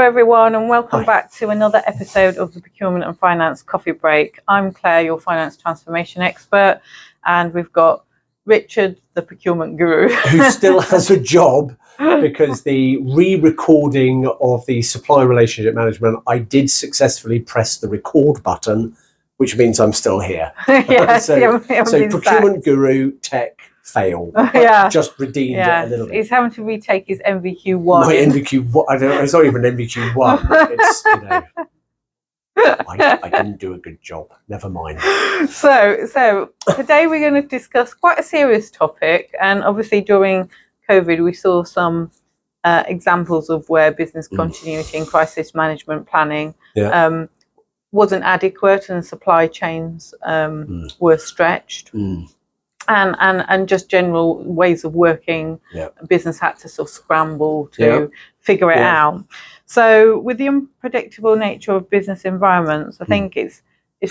everyone, and welcome Hi. back to another episode of the Procurement and Finance Coffee Break. I'm Claire, your finance transformation expert, and we've got Richard, the procurement guru. Who still has a job because the re-recording of the supply relationship management, I did successfully press the record button, which means I'm still here. Yes, so procurement guru tech fail. Yeah. Just redeemed it a little bit. He's having to retake his NVQ1. My NVQ1, I don't know, it's not even NVQ1. It's, I didn't do a good job. Never mind. So today we're going to discuss quite a serious topic, and obviously during COVID we saw some examples of where business continuity and crisis management planning wasn't adequate, and supply chains were stretched, and just general ways of working. Business had to sort of scramble to figure it out. So with the unpredictable nature of business environments, I think it's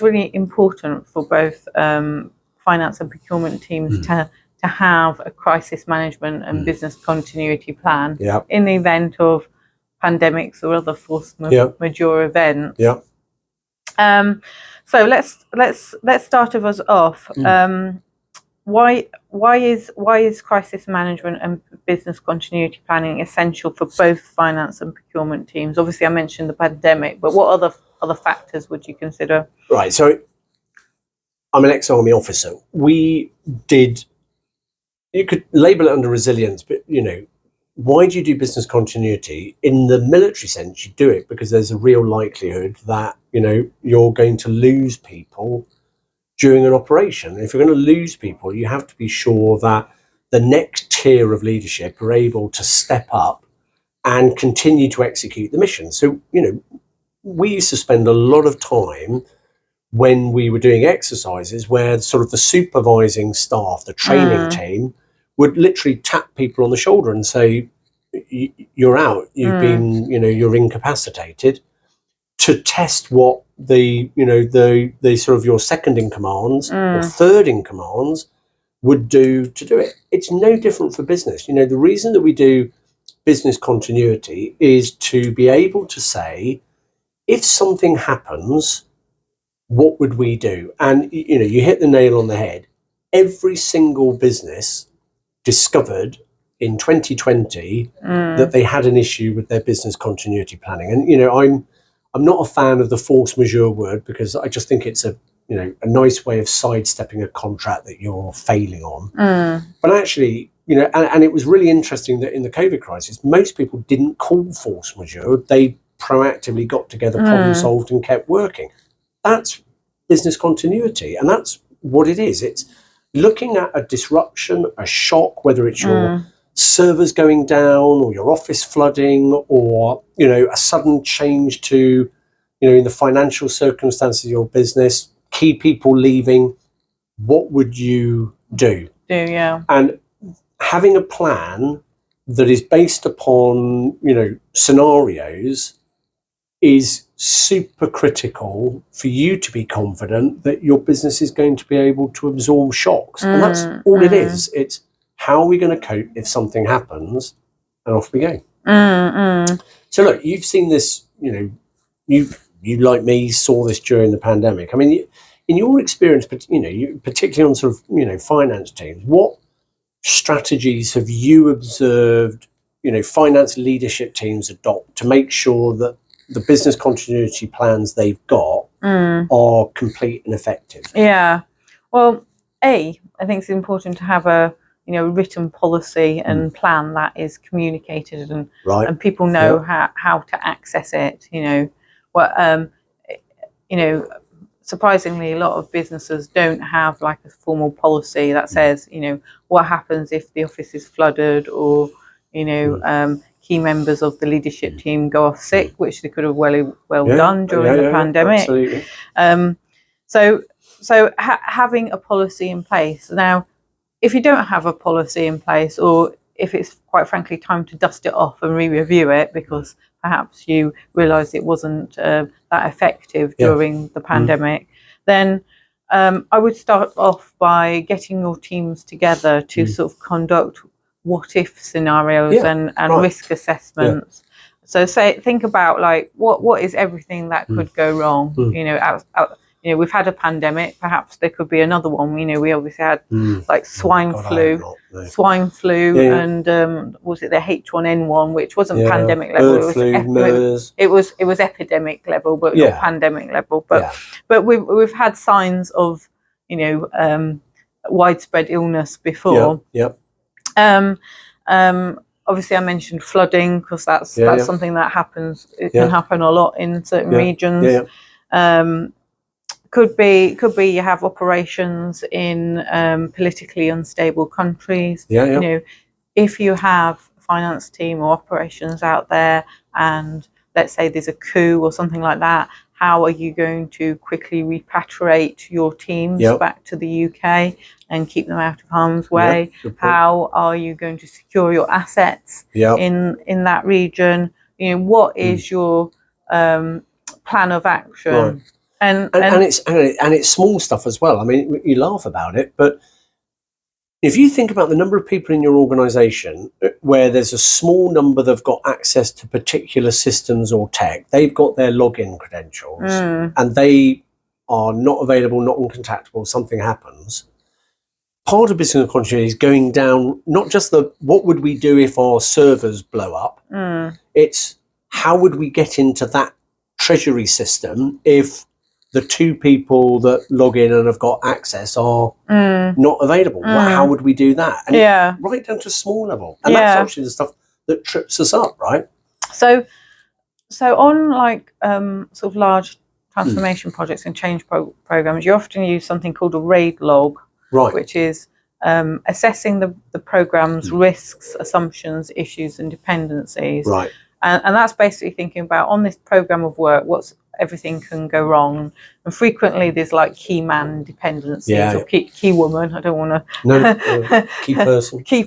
really important for both finance and procurement teams to have a crisis management and business continuity plan in the event of pandemics or other force majeure events. So let's start us off. Why is crisis management and business continuity planning essential for both finance and procurement teams? Obviously, I mentioned the pandemic, but what other factors would you consider? Right. So I'm an ex-army officer. You could label it under resilience, but why do you do business continuity? In the military sense, you do it because there's a real likelihood that you're going to lose people during an operation. If you're going to lose people, you have to be sure that the next tier of leadership are able to step up and continue to execute the mission. So, we used to spend a lot of time when we were doing exercises where sort of the supervising staff, the training team, would literally tap people on the shoulder and say, you're out, you've been, you're incapacitated, to test what the sort of your second in commands or third in commands would do to do it. It's no different for business. The reason that we do business continuity is to be able to say, if something happens, what would we do? And you hit the nail on the head. Every single business discovered in 2020 that they had an issue with their business continuity planning. And I'm not a fan of the force majeure word, because I just think it's a nice way of sidestepping a contract that you're failing on. But actually, and it was really interesting that in the COVID crisis, most people didn't call force majeure. They proactively got together, problem solved, and kept working. That's business continuity, and that's what it is. It's looking at a disruption, a shock, whether it's your servers going down or your office flooding, or a sudden change to in the financial circumstances of your business, key people leaving. What would you do? And having a plan that is based upon scenarios is super critical for you to be confident that your business is going to be able to absorb shocks. And that's all it is. It's how are we going to cope if something happens, and off we go. So look, you've seen this, you like me saw this during the pandemic. I mean, in your experience, but particularly on sort of finance teams, what strategies have you observed finance leadership teams adopt to make sure that the business continuity plans they've got are complete and effective? Well, I think it's important to have a written policy and plan that is communicated, and people know how to access it. Surprisingly, a lot of businesses don't have like a formal policy that says what happens if the office is flooded, or key members of the leadership team go off sick, which they could have well done during the pandemic. So having a policy in place. Now, if you don't have a policy in place, or if it's quite frankly time to dust it off and re-review it because perhaps you realised it wasn't that effective during the pandemic, then I would start off by getting your teams together to sort of conduct what-if scenarios and risk assessments. So think about like what is everything that could go wrong. You know, we've had a pandemic. Perhaps there could be another one. You know, we obviously had like swine flu, and was it the H1N1, which wasn't pandemic level. It was epidemic level, but not pandemic level. But we've had signs of, you know, widespread illness before. Obviously, I mentioned flooding because that's something that happens. It can happen a lot in certain regions. Could be you have operations in politically unstable countries. You know, if you have a finance team or operations out there, and let's say there's a coup or something like that, how are you going to quickly repatriate your teams back to the UK and keep them out of harm's way? How are you going to secure your assets in that region? You know, what is your plan of action? Right. And it's small stuff as well. I mean, you laugh about it, but if you think about the number of people in your organisation where there's a small number that've got access to particular systems or tech, they've got their login credentials and they are not available, not uncontactable, something happens. Part of business continuity is going down, not just what would we do if our servers blow up, it's how would we get into that treasury system if the two people that log in and have got access are not available. How would we do that? And right down to a small level. And that's actually the stuff that trips us up, right? So on like sort of large transformation projects and change programs, you often use something called a RAID log, which is assessing the program's risks, assumptions, issues, and dependencies. Right. And that's basically thinking about, on this program of work, everything can go wrong, and frequently there's like key man dependencies or key woman. I don't want to key person. Key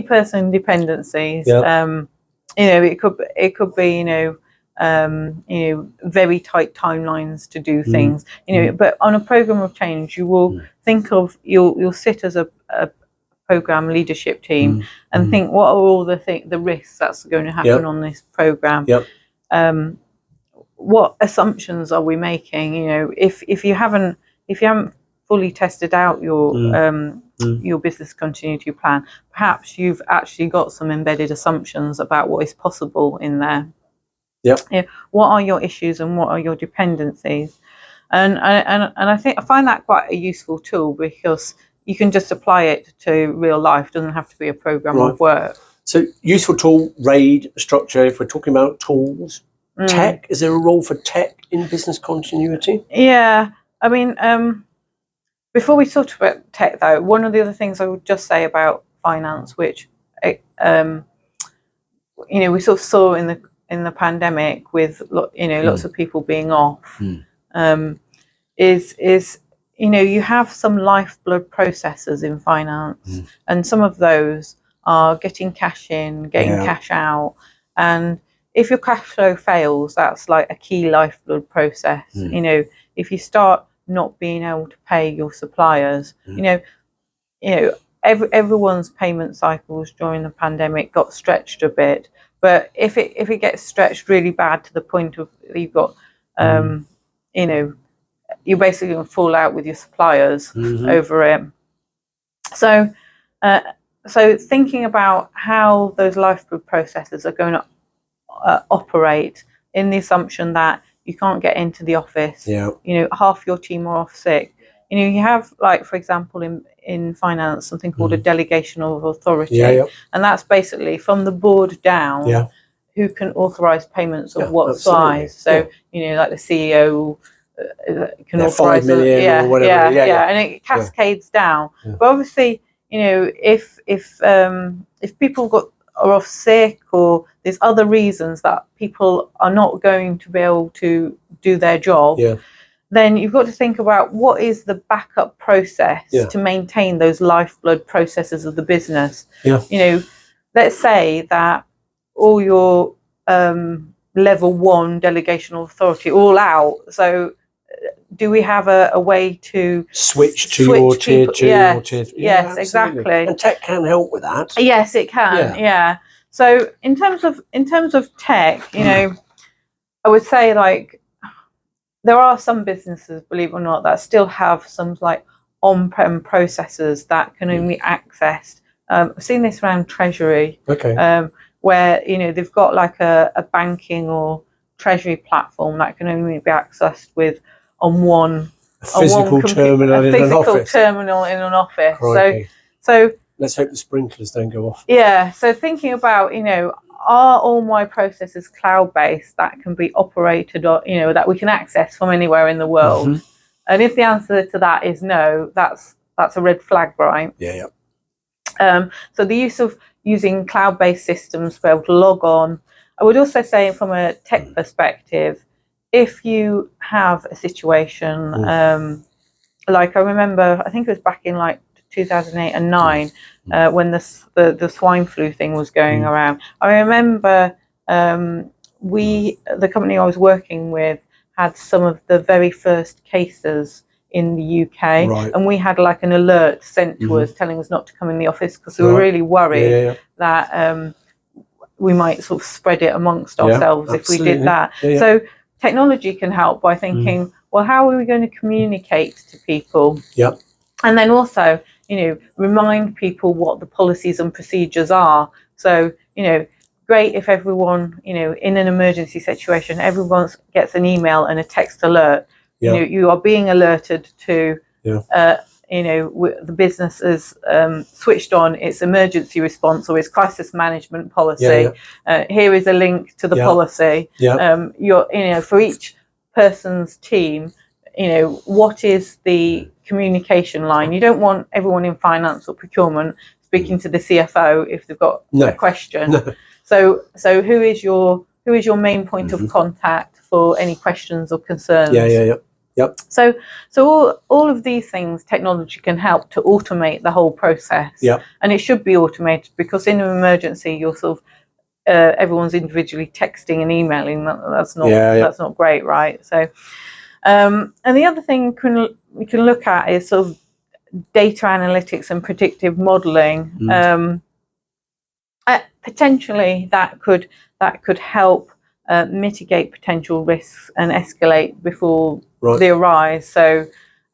person dependencies. You know, it could be you know, very tight timelines to do things. You know, but on a program of change, you will think of you'll sit as a program leadership team and think, what are all the risks that's going to happen on this program? What assumptions are we making? You know, if you haven't fully tested out your business continuity plan, perhaps you've actually got some embedded assumptions about what is possible in there. You know, what are your issues and what are your dependencies? And I find that quite a useful tool, because you can just apply it to real life. It doesn't have to be a program of work. So useful tool, RAID structure. If we're talking about tools, tech, is there a role for tech in business continuity? Yeah, I mean, before we talk about tech, though, one of the other things I would just say about finance, which you know, we sort of saw in the pandemic with lots of people being off, is you know, you have some lifeblood processes in finance, and some of those are getting cash in, getting cash out, and if your cash flow fails, that's like a key lifeblood process. You know, if you start not being able to pay your suppliers, you know, everyone's payment cycles during the pandemic got stretched a bit. But if it gets stretched really bad to the point of you've got, you know, you're basically going to fall out with your suppliers over it. So thinking about how those lifeblood processes are going to operate, in the assumption that you can't get into the office, you know, half your team are off sick. You know, you have, like, for example, in finance, something called a delegation of authority, and that's basically from the board down, who can authorize payments of what size. So you know, like the CEO can authorize 5 million or whatever. And it cascades down. But obviously, you know, if people are off sick, or there's other reasons that people are not going to be able to do their job, then you've got to think about what is the backup process to maintain those lifeblood processes of the business. You know, let's say that all your level 1 delegation of authority all out. So do we have a way to switch to your tier 2 or tier 3? Yes, exactly. And tech can help with that. Yes, it can. So in terms of tech, you know, I would say like there are some businesses, believe it or not, that still have some like on-prem processors that can only be accessed. I've seen this around Treasury, where you know they've got like a banking or Treasury platform that can only be accessed with on one physical terminal in an office. Terminal in an office. Crikey. So let's hope the sprinklers don't go off. Yeah. So thinking about, you know, are all my processes cloud-based that can be operated, or you know, that we can access from anywhere in the world? And if the answer to that is no, that's a red flag, right? Yeah. So the use of using cloud-based systems to be able to log on. I would also say from a tech perspective, if you have a situation, like I remember, I think it was back in like 2008 and 9, when the swine flu thing was going around. I remember the company I was working with had some of the very first cases in the UK, and we had like an alert sent to us telling us not to come in the office because we were really worried that we might sort of spread it amongst ourselves if we did that. So technology can help by thinking, well, how are we going to communicate to people? And then also, you know, remind people what the policies and procedures are. So, you know, great if everyone, you know, in an emergency situation, everyone gets an email and a text alert. You know, you are being alerted to, you know, the business has switched on its emergency response or its crisis management policy. Here is a link to the policy. You're, you know, for each person's team, you know, what is the communication line? You don't want everyone in finance or procurement speaking to the CFO if they've got a question. So who is your main point of contact for any questions or concerns? So all of these things, technology can help to automate the whole process. And it should be automated, because in an emergency, you're sort of everyone's individually texting and emailing. That's not great, right? So and the other thing we can look at is sort of data analytics and predictive modelling. Potentially that could help mitigate potential risks and escalate before they arise. So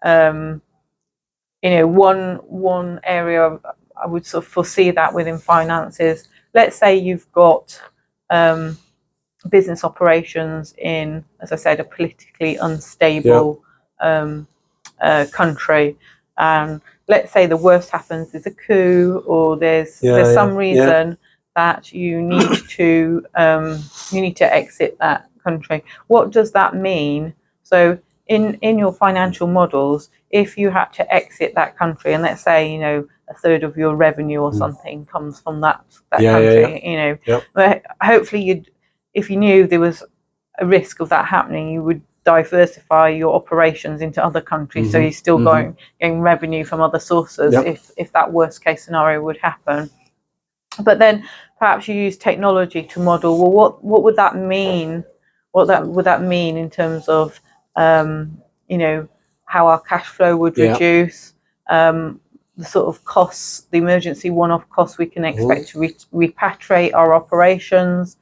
you know, one area I would sort of foresee that within finance is, let's say you've got business operations in, as I said, a politically unstable country. Let's say the worst happens is a coup, or there's some reason that you need to exit that country. What does that mean? So in your financial models, if you had to exit that country, and let's say, you know, a third of your revenue or something comes from that country, you know, hopefully if you knew there was a risk of that happening, you would diversify your operations into other countries, so you're still getting revenue from other sources if that worst case scenario would happen. But then perhaps you use technology to model, well, what would that mean? Would that mean in terms of you know, how our cash flow would reduce, the sort of costs, the emergency one-off costs we can expect to repatriate our operations.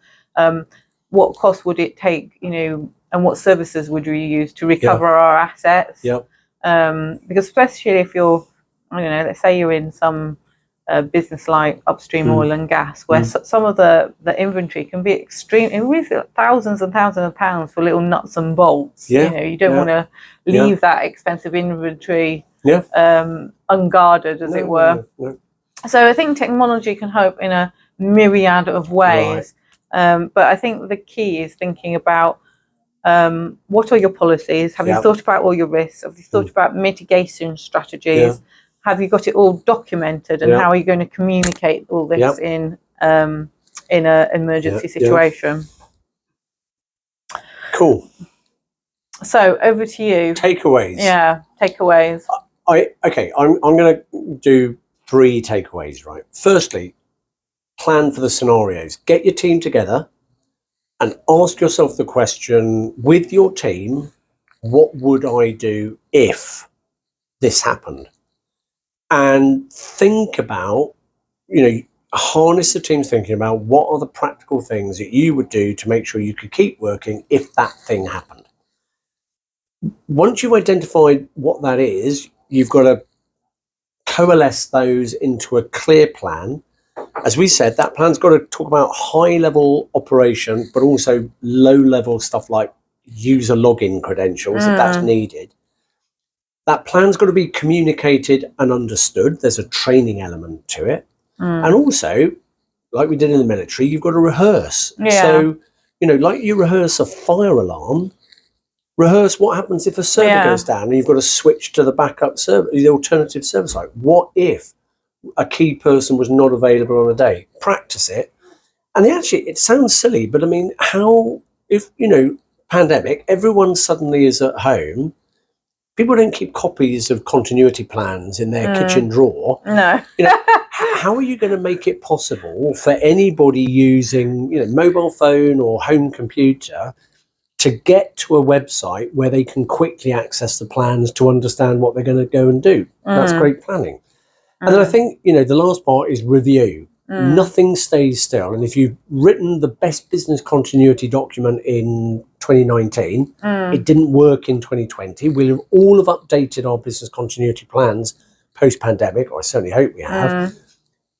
What cost would it take, you know, and what services would we use to recover our assets? Because especially if you're, I don't know, let's say you're in some business like upstream oil and gas, where some of the inventory can be extreme, really thousands and thousands of pounds for little nuts and bolts. You know, you don't want to leave that expensive inventory unguarded, as it were. So I think technology can help in a myriad of ways. But I think the key is thinking about what are your policies? Have you thought about all your risks? Have you thought about mitigation strategies? Have you got it all documented? And how are you going to communicate all this in an emergency situation? Cool. So over to you. Takeaways. Yeah, takeaways. I'm going to do 3 takeaways, right? Firstly, plan for the scenarios. Get your team together and ask yourself the question with your team, what would I do if this happened? And think about, you know, harness the team's thinking about what are the practical things that you would do to make sure you could keep working if that thing happened. Once you've identified what that is, you've got to coalesce those into a clear plan. As we said, that plan's got to talk about high-level operation, but also low-level stuff like user login credentials, if that's needed. That plan's got to be communicated and understood. There's a training element to it. And also, like we did in the military, you've got to rehearse. Yeah. So, like you rehearse a fire alarm, rehearse what happens if a server goes down and you've got to switch to the backup server, the alternative server site. What if a key person was not available on a day? Practice it. And actually, it sounds silly, but I mean, how, if, pandemic, everyone suddenly is at home, people don't keep copies of continuity plans in their kitchen drawer. No. How are you going to make it possible for anybody using, mobile phone or home computer to get to a website where they can quickly access the plans to understand what they're going to go and do? That's great planning. And then I think, the last part is review. Nothing stays still. And if you've written the best business continuity document in 2019, it didn't work in 2020. We'll have all have updated our business continuity plans post-pandemic, or I certainly hope we have.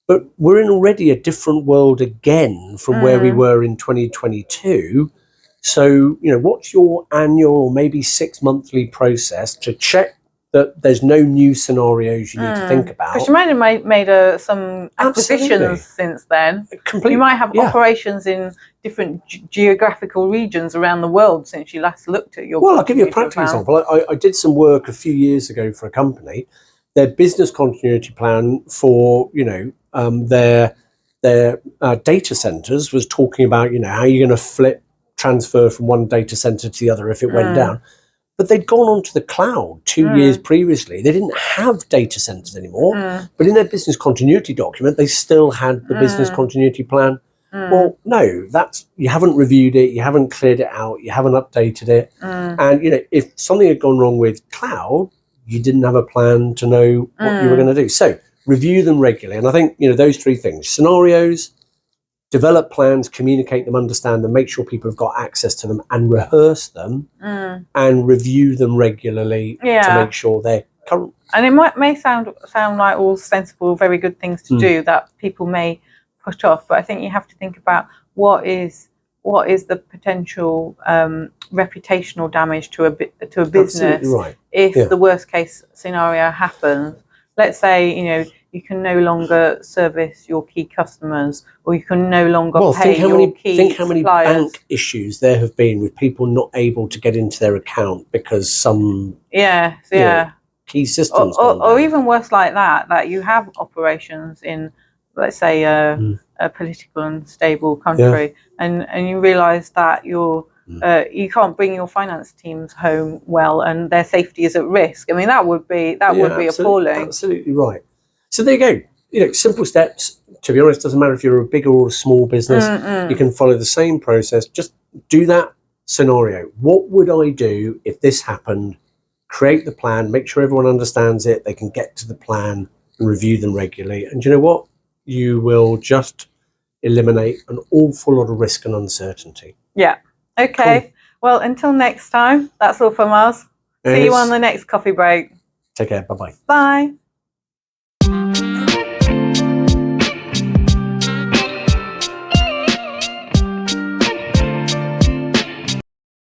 But we're in already a different world again from where we were in 2022. So, what's your annual or maybe 6-monthly process to check that there's no new scenarios you need to think about? Because you might have made some acquisitions since then. Completely. You might have operations in different geographical regions around the world since you last looked at your. Well, I'll give you a practical example. I did some work a few years ago for a company. Their business continuity plan for their data centers was talking about how you're going to transfer from one data center to the other if it went down. But they'd gone onto the cloud 2 years previously. They didn't have data centers anymore. But in their business continuity document, they still had the business continuity plan. Well, no, you haven't reviewed it, you haven't cleared it out, you haven't updated it. And if something had gone wrong with cloud, you didn't have a plan to know what you were going to do. So review them regularly. And I think those three things: scenarios, develop plans, communicate them, understand them, make sure people have got access to them, and rehearse them, and review them regularly to make sure they're current. And it may sound like all sensible, very good things to do that people may put off, but I think you have to think about what is the potential reputational damage to a business if the worst case scenario happens. Let's say you can no longer service your key customers, or you can no longer pay your key think how many suppliers. Bank issues there have been with people not able to get into their account because some key systems or even worse like that you have operations in, let's say, a political unstable country, and you realise that you can't bring your finance teams home well, and their safety is at risk. I mean, that would be appalling. Absolutely right. So there you go. Simple steps. To be honest, doesn't matter if you're a big or a small business. You can follow the same process. Just do that scenario. What would I do if this happened? Create the plan. Make sure everyone understands it. They can get to the plan and review them regularly. And you know what? You will just eliminate an awful lot of risk and uncertainty. Yeah. Okay. Cool. Well, until next time, that's all from us. See you on the next coffee break. Take care. Bye-bye. Bye.